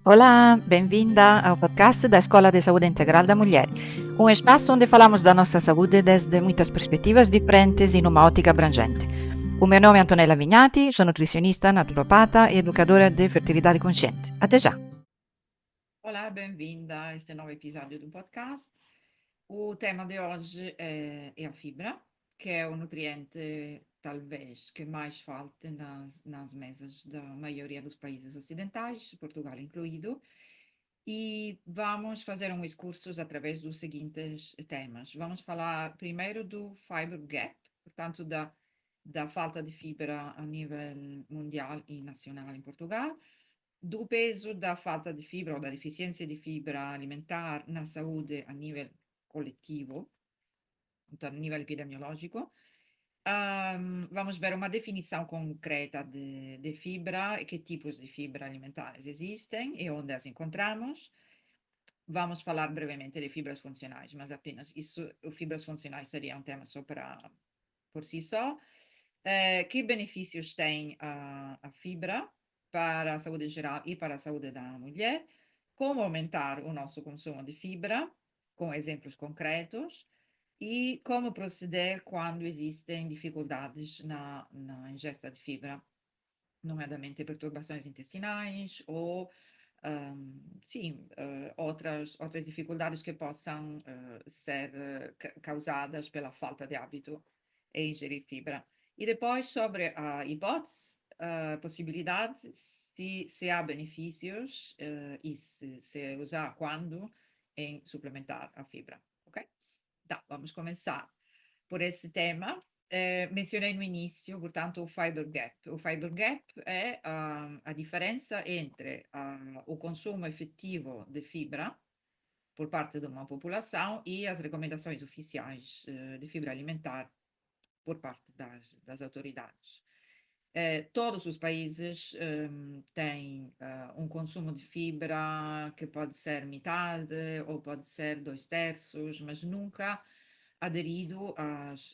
Olá, bem-vinda ao podcast da Escola de Saúde Integral da Mulher, um espaço onde falamos da nossa saúde desde muitas perspectivas diferentes e numa ótica abrangente. O meu nome é Antonella Vignati, sou nutricionista, naturopata e educadora de fertilidade consciente. Até já! Olá, bem-vinda a este novo episódio do podcast. O tema de hoje é a fibra, que é o nutriente, talvez, que mais falta nas mesas da maioria dos países ocidentais, Portugal incluído. E vamos fazer um excurso através dos seguintes temas. Vamos falar primeiro do fiber gap, portanto, da falta de fibra a nível mundial e nacional em Portugal, do peso da falta de fibra ou da deficiência de fibra alimentar na saúde a nível coletivo, então a nível epidemiológico. Vamos ver uma definição concreta de fibra e que tipos de fibra alimentares existem e onde as encontramos. Vamos falar brevemente de fibras funcionais, mas apenas isso, fibras funcionais seria um tema só por si só. Que benefícios tem a fibra para a saúde geral e para a saúde da mulher? Como aumentar o nosso consumo de fibra, com exemplos concretos, e como proceder quando existem dificuldades na ingesta de fibra, nomeadamente perturbações intestinais ou sim, outras dificuldades que possam ser causadas pela falta de hábito em ingerir fibra. E depois, sobre a hipótese, a possibilidade, se há benefícios e se usar quando em suplementar a fibra, ok? Então, vamos começar por esse tema. Mencionei no início, portanto, o fiber gap. O fiber gap é a diferença entre o consumo efetivo de fibra por parte de uma população e as recomendações oficiais de fibra alimentar por parte das autoridades. Todos os países têm um consumo de fibra que pode ser metade ou pode ser 2/3, mas nunca aderido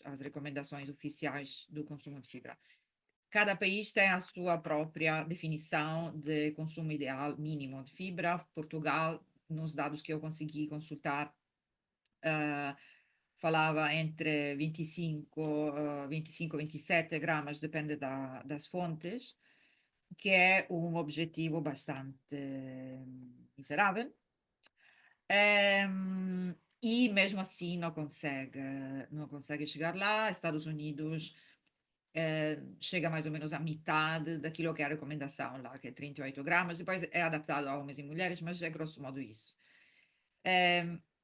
às recomendações oficiais do consumo de fibra. Cada país tem a sua própria definição de consumo ideal mínimo de fibra. Portugal, nos dados que eu consegui consultar, uh, falava entre 25 e 27 gramas, depende das fontes, que é um objetivo bastante miserável. E mesmo assim não consegue chegar lá. Estados Unidos chega mais ou menos à metade daquilo que é a recomendação lá, que é 38 gramas, depois é adaptado a homens e mulheres, mas é grosso modo isso.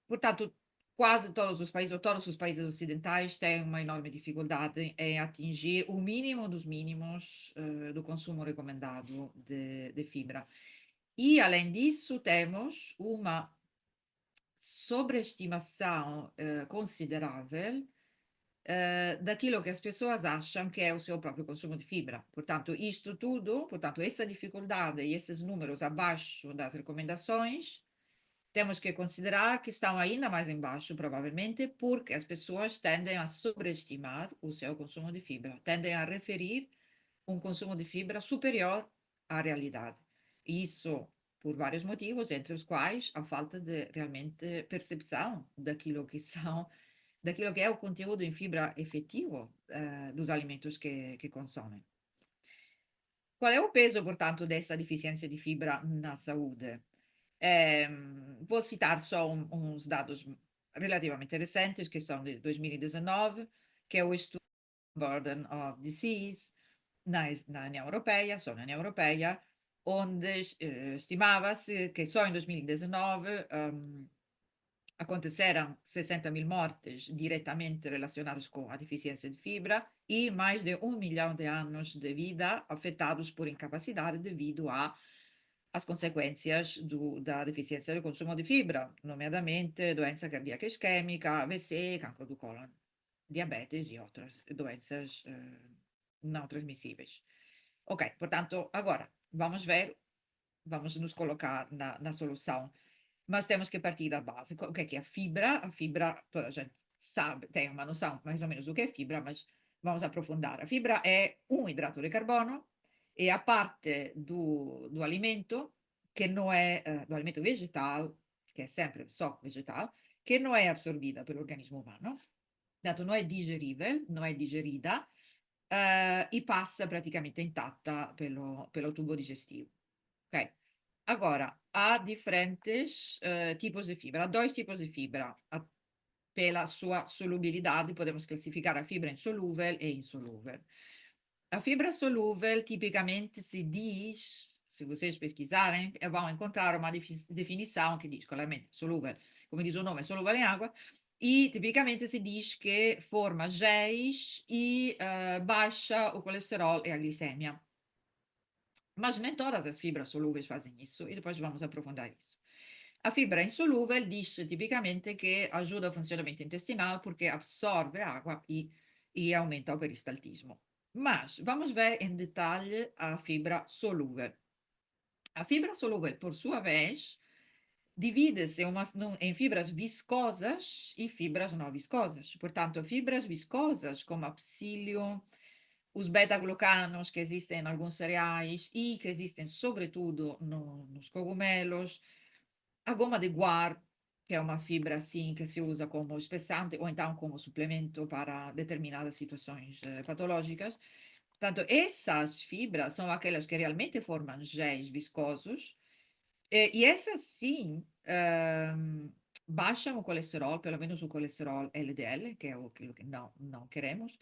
Portanto, quase todos os países, ou todos os países ocidentais, têm uma enorme dificuldade em atingir o mínimo dos mínimos do consumo recomendado de fibra. E, além disso, temos uma sobreestimação considerável daquilo que as pessoas acham que é o seu próprio consumo de fibra. Portanto, isto tudo, portanto, essa dificuldade e esses números abaixo das recomendações, temos que considerar que estão ainda mais embaixo, provavelmente, porque as pessoas tendem a sobreestimar o seu consumo de fibra, tendem a referir um consumo de fibra superior à realidade. Isso por vários motivos, entre os quais a falta de realmente percepção daquilo que é o conteúdo em fibra efetivo dos alimentos que consomem. Qual é o peso, portanto, dessa deficiência de fibra na saúde? Vou citar só uns dados relativamente recentes, que são de 2019, que é o estudo Burden of Disease na União Europeia, só na União Europeia, onde estimava-se que só em 2019 aconteceram 60 mil mortes diretamente relacionadas com a deficiência de fibra e mais de 1 milhão de anos de vida afetados por incapacidade devido às consequências da deficiência do consumo de fibra, nomeadamente doença cardíaca isquêmica, AVC, cancro do cólon, diabetes e outras doenças não transmissíveis. Ok, portanto, agora vamos nos colocar na solução, mas temos que partir da base. O que é a fibra? A fibra, toda a gente sabe, tem uma noção mais ou menos do que é fibra, mas vamos aprofundar. A fibra é um hidrato de carbono, é a parte do alimento que não é do alimento vegetal, que é sempre só vegetal, que não é absorvida pelo organismo humano, portanto não é digerível, não é digerida, e passa praticamente intatta pelo tubo digestivo. Ok? Agora, há diferentes tipos de fibra, há dois tipos de fibra. Pela sua solubilidade, podemos classificar a fibra insolúvel e insolúvel. A fibra solúvel, tipicamente, se diz, se vocês pesquisarem, vão encontrar uma definição que diz, claramente, solúvel, como diz o nome, é solúvel em água, e tipicamente se diz que forma géis e baixa o colesterol e a glicemia. Mas nem todas as fibras solúveis fazem isso, e depois vamos aprofundar isso. A fibra insolúvel diz tipicamente que ajuda o funcionamento intestinal porque absorve água e aumenta o peristaltismo. Mas vamos ver em detalhe a fibra solúvel. A fibra solúvel, por sua vez, divide-se em fibras viscosas e fibras não viscosas. Portanto, fibras viscosas, como a psyllium, os beta-glucanos que existem em alguns cereais e que existem sobretudo nos cogumelos, a goma de guar, que é uma fibra assim que se usa como espessante ou então como suplemento para determinadas situações patológicas. Portanto, essas fibras são aquelas que realmente formam géis viscosos e essas sim baixam o colesterol, pelo menos o colesterol LDL, que é aquilo que não queremos,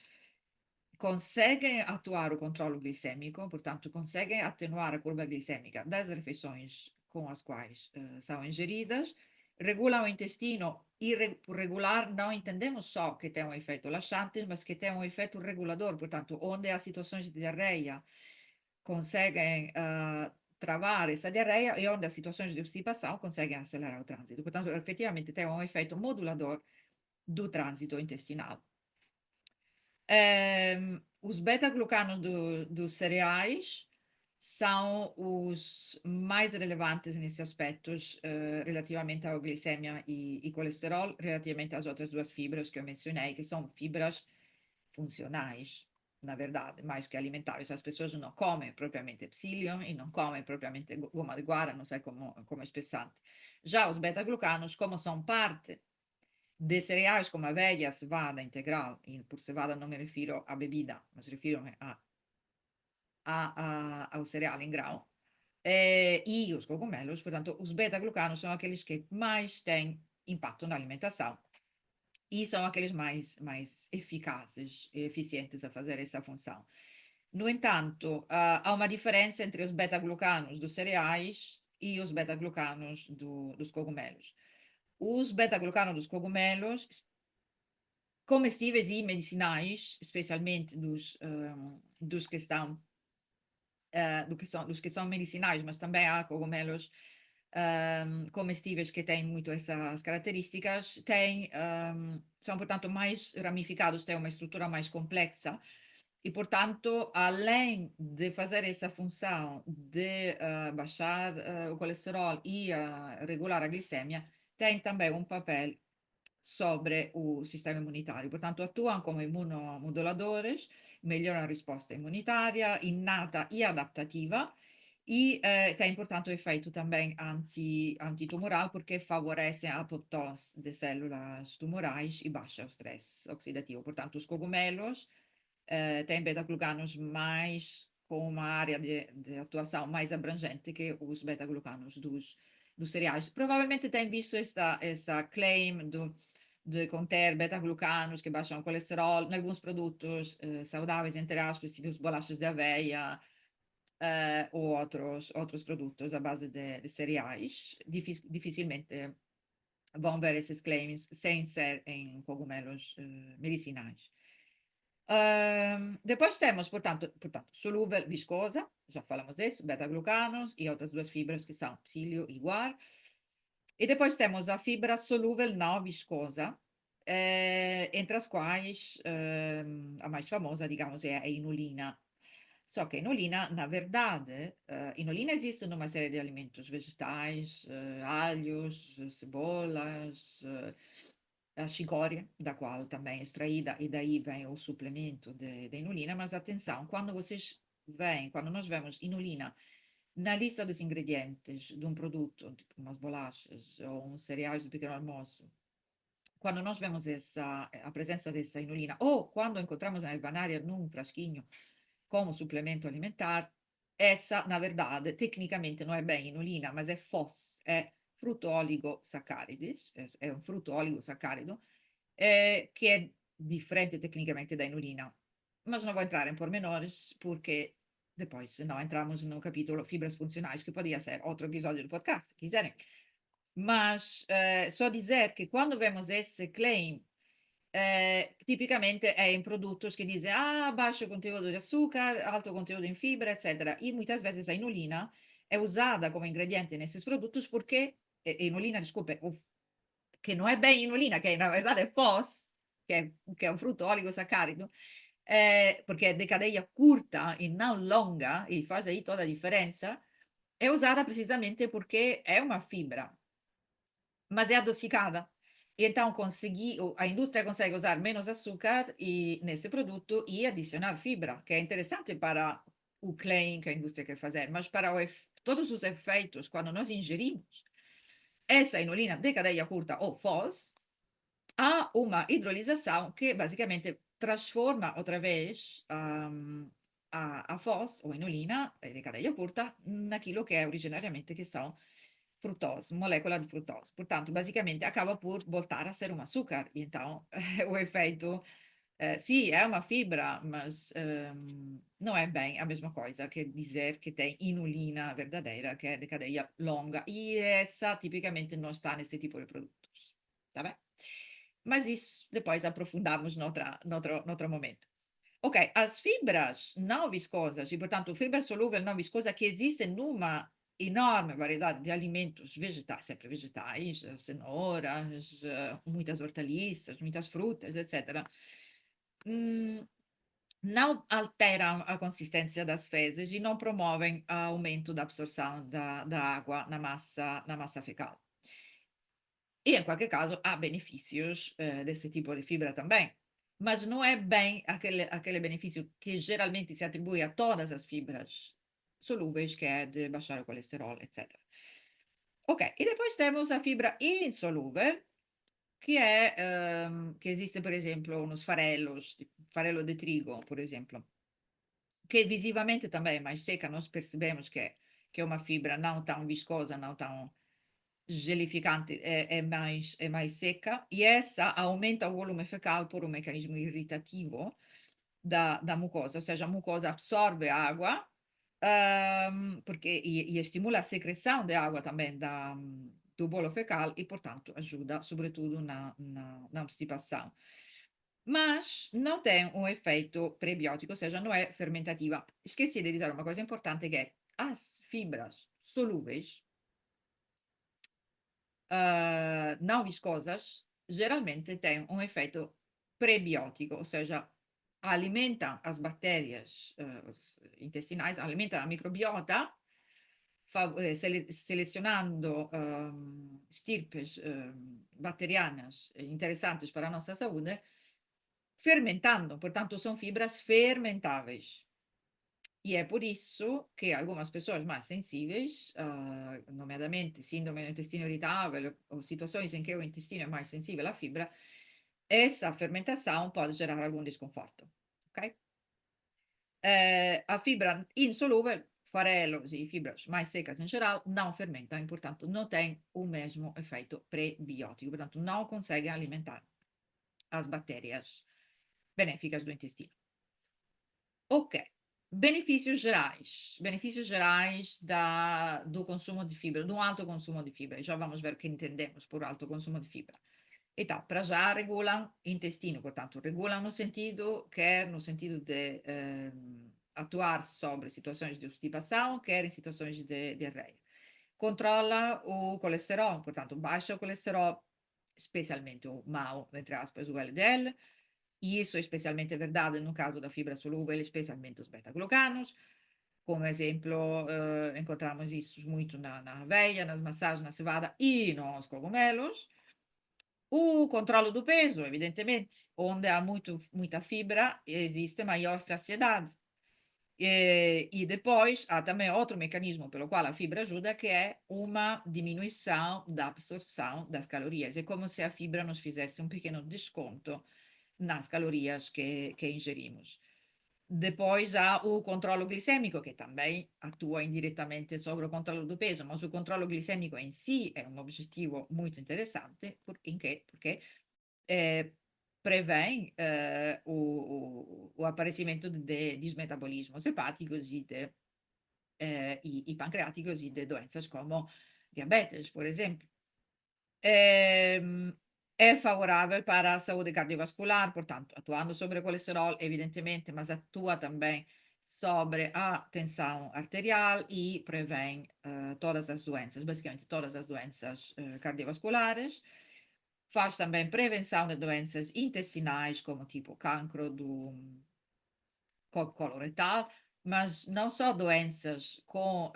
conseguem atuar o controle glicêmico, portanto, conseguem atenuar a curva glicêmica das refeições com as quais são ingeridas, regulam o intestino e por regular não entendemos só que tem um efeito laxante, mas que tem um efeito regulador, portanto, onde há situações de diarreia, conseguem travar essa diarreia e onde há situações de obstipação, conseguem acelerar o trânsito. Portanto, efetivamente tem um efeito modulador do trânsito intestinal. Os beta-glucanos dos cereais são os mais relevantes nesses aspectos relativamente à glicemia e colesterol, relativamente às outras duas fibras que eu mencionei, que são fibras funcionais, na verdade, mais que alimentares. As pessoas não comem propriamente psyllium e não comem propriamente goma de guara, não sei como espessante. Já os beta-glucanos, como são parte de cereais como aveia, cevada integral, e por cevada não me refiro à bebida, mas refiro-me ao cereal em grão, e os cogumelos, portanto, os beta-glucanos são aqueles que mais têm impacto na alimentação e são aqueles mais eficazes e eficientes a fazer essa função. No entanto, há uma diferença entre os beta-glucanos dos cereais e os beta-glucanos dos cogumelos. Os beta-glucanos dos cogumelos comestíveis e medicinais, especialmente dos que estão dos que são medicinais, mas também há cogumelos comestíveis que têm muito essas características, são, portanto, mais ramificados, têm uma estrutura mais complexa e, portanto, além de fazer essa função de baixar o colesterol e regular a glicemia, tem também um papel sobre o sistema imunitário. Portanto, atuam como imunomoduladores, melhoram a resposta imunitária, innata e adaptativa, e tem, portanto, efeito também antitumoral, porque favorece a apoptose de células tumorais e baixa o stress oxidativo. Portanto, os cogumelos têm beta-glucanos mais com uma área de atuação mais abrangente que os beta-glucanos dos cereais. Provavelmente tem visto essa claim de conter beta-glucanos que baixam o colesterol em alguns produtos saudáveis, entre aspas, tipo as bolachas de aveia ou outros produtos à base de cereais. Dificilmente vão ver esses claims sem ser em cogumelos medicinais. Depois temos, portanto, solúvel viscosa, já falamos disso, beta-glucanos e outras duas fibras que são psyllium e guar. E depois temos a fibra solúvel não viscosa, entre as quais a mais famosa, digamos, é a inulina. Só que a inulina, na verdade, inulina existe numa série de alimentos vegetais, alhos, cebolas, a chicória, da qual também é extraída, e daí vem o suplemento de inulina. Mas atenção, quando nós vemos inulina na lista dos ingredientes de um produto, tipo umas bolachas ou uns cereais do pequeno almoço, quando nós vemos a presença dessa inulina, ou quando encontramos na herbanária num frasquinho como suplemento alimentar, essa, na verdade, tecnicamente não é bem inulina, mas é FOS, é frutto oligosaccharides, é um frutto oligosaccharido, que é diferente tecnicamente da inulina. Mas não vou entrar em pormenores, porque depois, senão entramos no capítulo fibras funcionais, que podia ser outro episódio do podcast, se quiserem. Mas só dizer que quando vemos esse claim, tipicamente é em produtos que dizem baixo conteúdo de açúcar, alto conteúdo em fibra, etc. E muitas vezes a inulina é usada como ingrediente nesses produtos porque, inulina, desculpe, que não é bem inulina, que na verdade é FOS, que é um frutto oligosaccharido, porque é de cadeia curta e não longa, e faz aí toda a diferença, é usada precisamente porque é uma fibra, mas é adocicada. E então a indústria consegue usar menos açúcar nesse produto e adicionar fibra, que é interessante para o claim que a indústria quer fazer, mas para todos os efeitos, quando nós ingerimos essa inulina de cadeia curta ou FOS, há uma hidrolisação que basicamente transforma outra vez a FOS, ou inulina, de cadeia curta, naquilo que é originariamente que são frutose, molécula de frutose. Portanto, basicamente acaba por voltar a ser um açúcar. E então, o efeito, sim, é uma fibra, mas não é bem a mesma coisa que dizer que tem inulina verdadeira, que é de cadeia longa. E essa tipicamente não está nesse tipo de produtos. Tá bem? Mas isso depois aprofundamos noutro momento. Ok, as fibras não viscosas, e portanto fibra solúvel não viscosa que existem numa enorme variedade de alimentos vegetais, sempre vegetais, cenouras, muitas hortaliças, muitas frutas, etc. hum, não alteram a consistência das fezes e não promovem aumento da absorção da água na massa fecal. E, em qualquer caso, há benefícios desse tipo de fibra também. Mas não é bem aquele benefício que geralmente se atribui a todas as fibras solúveis, que é de baixar o colesterol, etc. Ok, e depois temos a fibra insolúvel, que existe, por exemplo, nos farelos, tipo farelo de trigo, por exemplo, que visivamente também é mais seca, nós percebemos que é uma fibra não tão viscosa, não tão gelificante, é mais seca, e essa aumenta o volume fecal por um mecanismo irritativo da mucosa, ou seja, a mucosa absorve água, porque, e estimula a secreção de água também do bolo fecal e, portanto, ajuda sobretudo na obstipação. Mas não tem um efeito prebiótico, ou seja, não é fermentativa. Esqueci de dizer uma coisa importante que é as fibras solúveis não viscosas, geralmente têm um efeito prebiótico, ou seja, alimentam as bactérias intestinais, alimentam a microbiota, selecionando estirpes bacterianas interessantes para a nossa saúde, fermentando, portanto, são fibras fermentáveis. E é por isso que algumas pessoas mais sensíveis, nomeadamente síndrome do intestino irritável ou situações em que o intestino é mais sensível à fibra, essa fermentação pode gerar algum desconforto. Ok? A fibra insolúvel, farelos e fibras mais secas em geral, não fermentam e, portanto, não têm o mesmo efeito prebiótico, portanto, não conseguem alimentar as bactérias benéficas do intestino. Ok. Benefícios gerais do consumo de fibra, do alto consumo de fibra. Já vamos ver o que entendemos por alto consumo de fibra. Então, para já regulam intestino, portanto, regulam no sentido, quer no sentido de atuar sobre situações de obstipação, quer em situações de diarreia. Controla o colesterol, portanto, baixa o colesterol, especialmente o mau, entre aspas, o LDL, e isso é especialmente verdade no caso da fibra solúvel, especialmente os beta-glucanos. Como exemplo, encontramos isso muito na aveia, nas maçãs, na cevada e nos cogumelos. O controlo do peso, evidentemente, onde há muita fibra, existe maior saciedade. E depois há também outro mecanismo pelo qual a fibra ajuda, que é uma diminuição da absorção das calorias. É como se a fibra nos fizesse um pequeno desconto nas calorias que ingerimos. Depois há o controlo glicêmico, que também atua indiretamente sobre o controlo do peso, mas o controlo glicêmico em si é um objetivo muito interessante, porque prevém o aparecimento de desmetabolismos hepáticos e pancreáticos e de doenças como diabetes, por exemplo. É favorável para a saúde cardiovascular, portanto, atuando sobre o colesterol, evidentemente, mas atua também sobre a tensão arterial e prevém todas as doenças, basicamente todas as doenças cardiovasculares. Faz também prevenção de doenças intestinais, como tipo cancro do coloretal, mas não só doenças com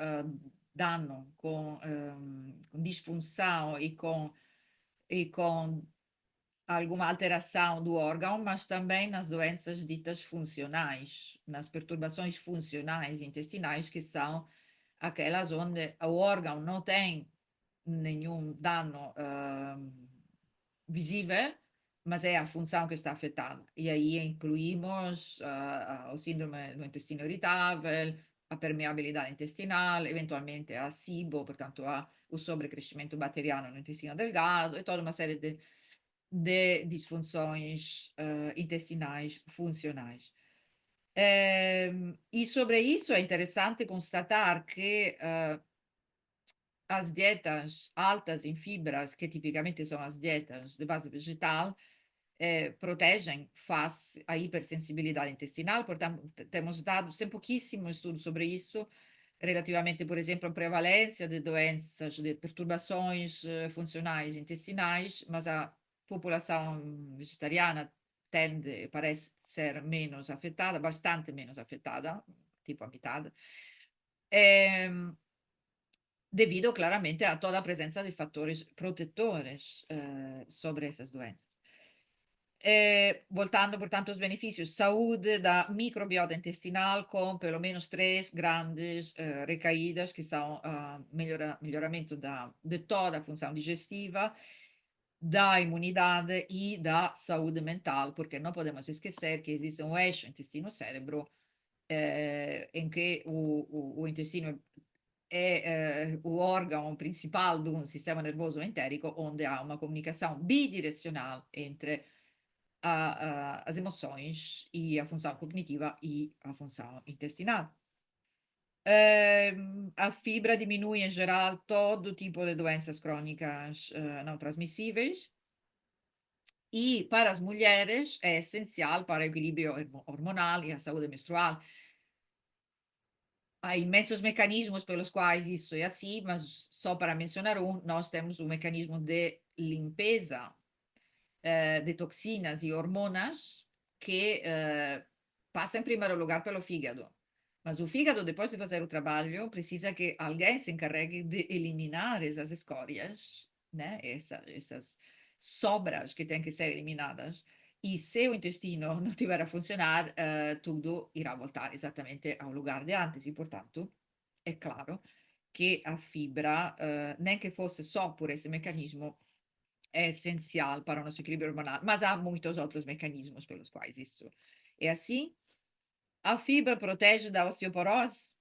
dano, com disfunção e com alguma alteração do órgão, mas também nas doenças ditas funcionais, nas perturbações funcionais intestinais, que são aquelas onde o órgão não tem nenhum dano visível, mas é a função que está afetada. E aí incluímos o síndrome do intestino irritável, a permeabilidade intestinal, eventualmente a SIBO, portanto o sobrecrescimento bacteriano no intestino delgado e toda uma série de disfunções intestinais funcionais. E sobre isso é interessante constatar que as dietas altas em fibras, que tipicamente são as dietas de base vegetal, protegem face à hipersensibilidade intestinal. Portanto, temos dados, tem pouquíssimo estudo sobre isso, relativamente, por exemplo, à prevalência de doenças, de perturbações funcionais intestinais, mas a população vegetariana parece ser menos afetada, bastante menos afetada, tipo a metade, devido claramente a toda a presença de fatores protetores sobre essas doenças. Voltando, portanto, aos benefícios, saúde da microbiota intestinal com pelo menos três grandes recaídas, que são melhoramento de toda a função digestiva, da imunidade e da saúde mental, porque não podemos esquecer que existe um eixo intestino-cérebro em que o intestino é o órgão principal de um sistema nervoso entérico, onde há uma comunicação bidirecional entre as emoções e a função cognitiva e a função intestinal. A fibra diminui em geral todo tipo de doenças crônicas não transmissíveis e para as mulheres é essencial para o equilíbrio hormonal e a saúde menstrual. Há imensos mecanismos pelos quais isso é assim, mas só para mencionar um, nós temos um mecanismo de limpeza de toxinas e hormonas que passa em primeiro lugar pelo fígado. Mas o fígado, depois de fazer o trabalho, precisa que alguém se encarregue de eliminar essas escórias, né? Essas sobras que têm que ser eliminadas. E se o intestino não tiver a funcionar, tudo irá voltar exatamente ao lugar de antes. E, portanto, é claro que a fibra, nem que fosse só por esse mecanismo, é essencial para o nosso equilíbrio hormonal, mas há muitos outros mecanismos pelos quais isso é assim. A fibra protege da osteoporose,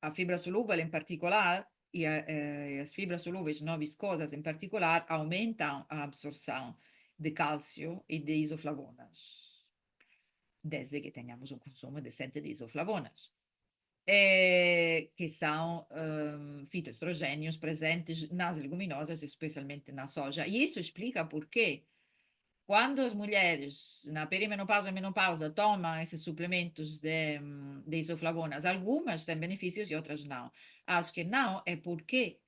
a fibra solúvel em particular, e as fibras solúveis não viscosas em particular, aumentam a absorção de cálcio e de isoflavonas, desde que tenhamos um consumo decente de isoflavonas. Que são fitoestrogênios presentes nas leguminosas, especialmente na soja. E isso explica por que, quando as mulheres na perimenopausa e menopausa tomam esses suplementos de isoflavonas, algumas têm benefícios e outras não. Acho que não é porque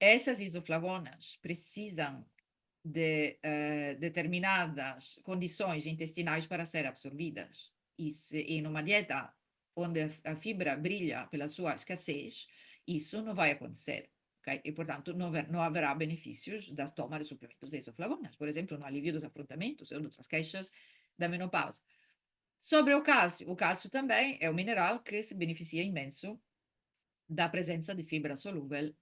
essas isoflavonas precisam de determinadas condições intestinais para serem absorvidas. E se em uma dieta onde a fibra brilha pela sua escassez, isso não vai acontecer. Okay? E, portanto, não haverá benefícios da toma de suplementos de isoflavonas, por exemplo, no alívio dos afrontamentos ou de outras queixas da menopausa. Sobre o cálcio também é um mineral que se beneficia imenso da presença de fibra solúvel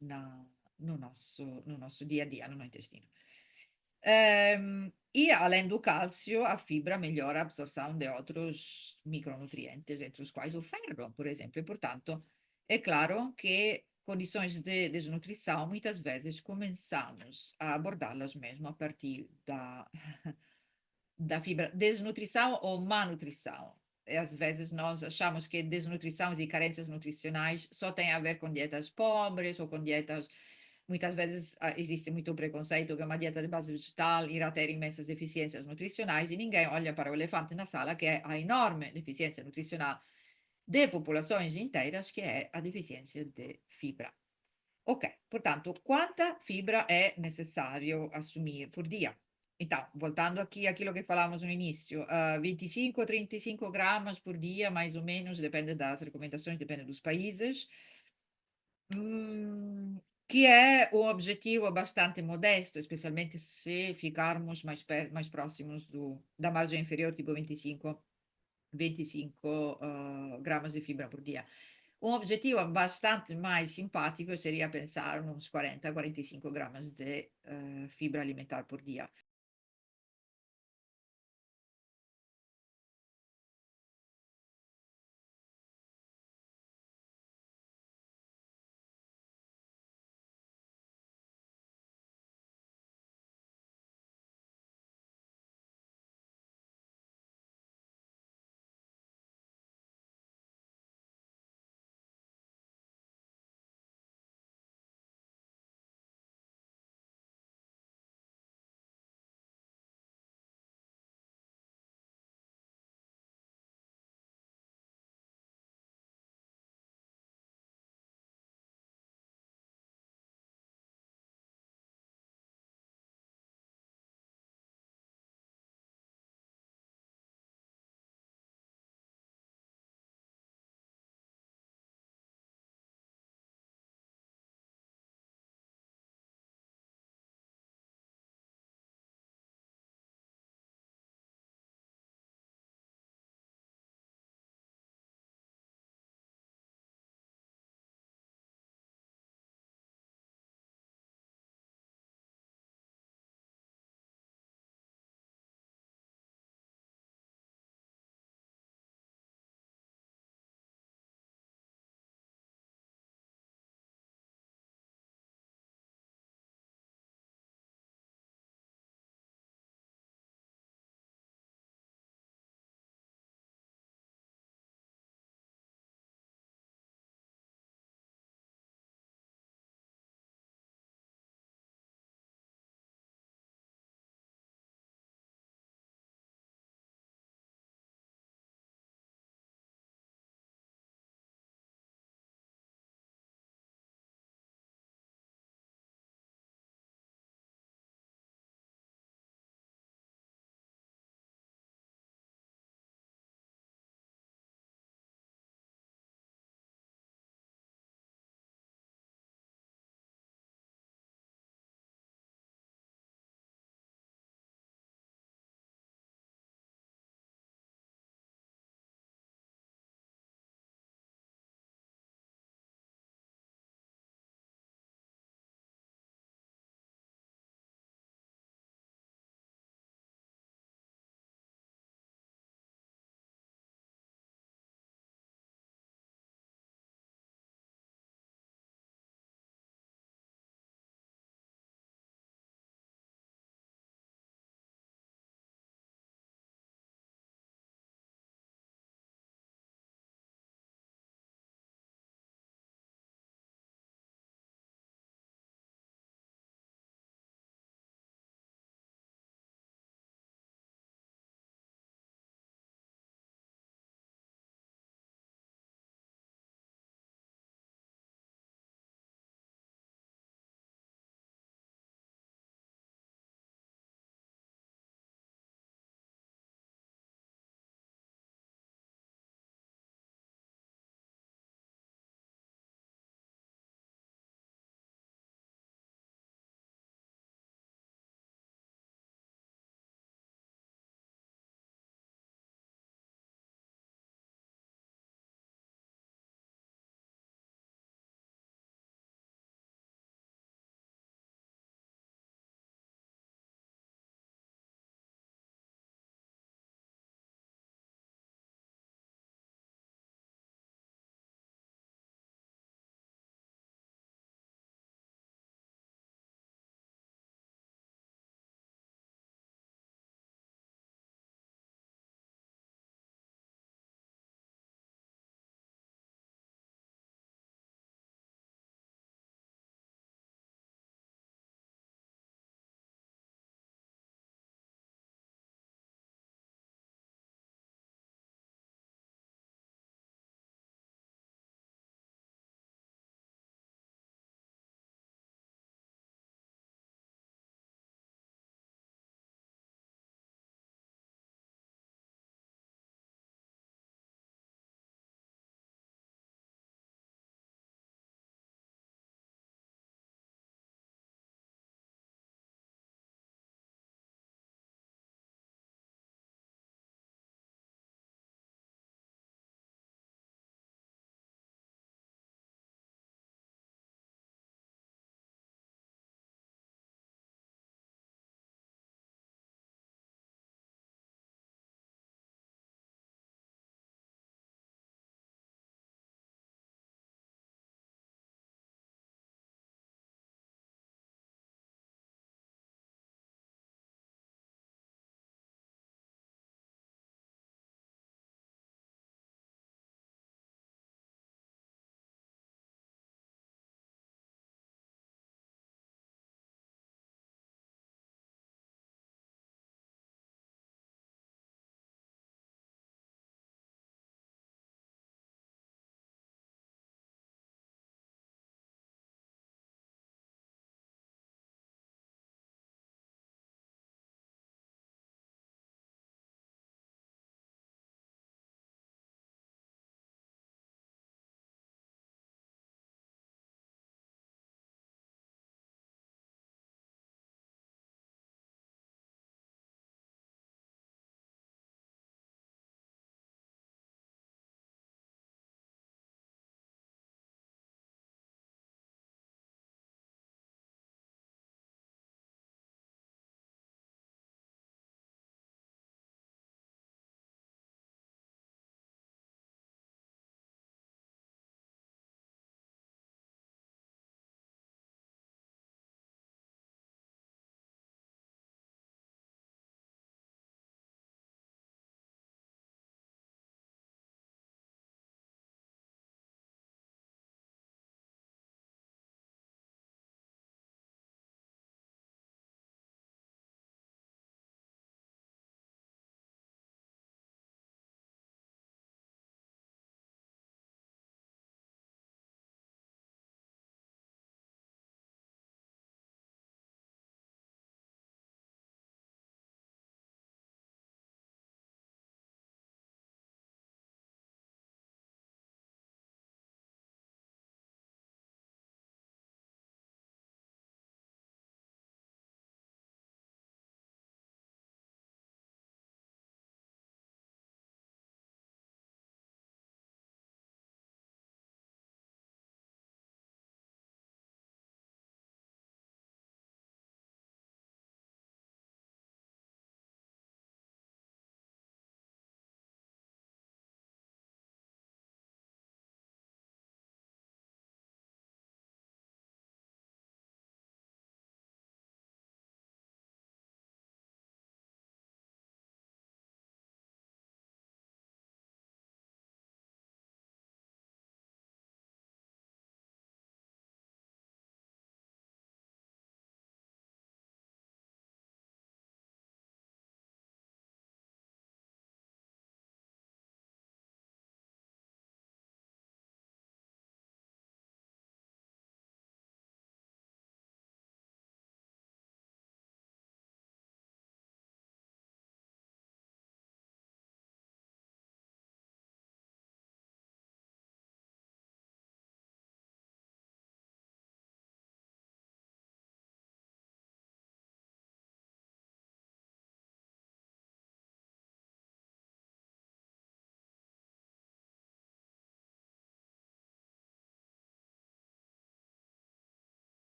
no nosso dia a dia, no nosso intestino. E além do cálcio, a fibra melhora a absorção de outros micronutrientes, entre os quais o ferro, por exemplo. E, portanto, é claro que condições de desnutrição, muitas vezes começamos a abordá-las mesmo a partir da fibra. Desnutrição ou má nutrição. E às vezes nós achamos que desnutrição e carências nutricionais só têm a ver com dietas pobres ou com dietas. Muitas vezes existe muito preconceito que uma dieta de base vegetal irá ter imensas deficiências nutricionais e ninguém olha para o elefante na sala, que é a enorme deficiência nutricional de populações inteiras, que é a deficiência de fibra. Ok, portanto, quanta fibra é necessário assumir por dia? Então, voltando aqui àquilo que falamos no início, 25 a 35 gramas por dia, mais ou menos, depende das recomendações, depende dos países. Que é um objetivo bastante modesto, especialmente se ficarmos mais próximos da margem inferior, tipo 25 gramas de fibra por dia. Um objetivo bastante mais simpático seria pensar nos 40, 45 gramas de fibra alimentar por dia.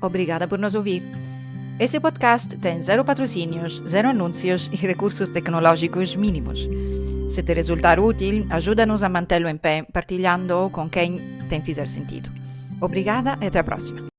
Obrigada por nos ouvir. Esse podcast tem zero patrocínios, zero anúncios e recursos tecnológicos mínimos. Se te resultar útil, ajuda-nos a mantê-lo em pé, partilhando-o com quem tem fizer sentido. Obrigada e até a próxima.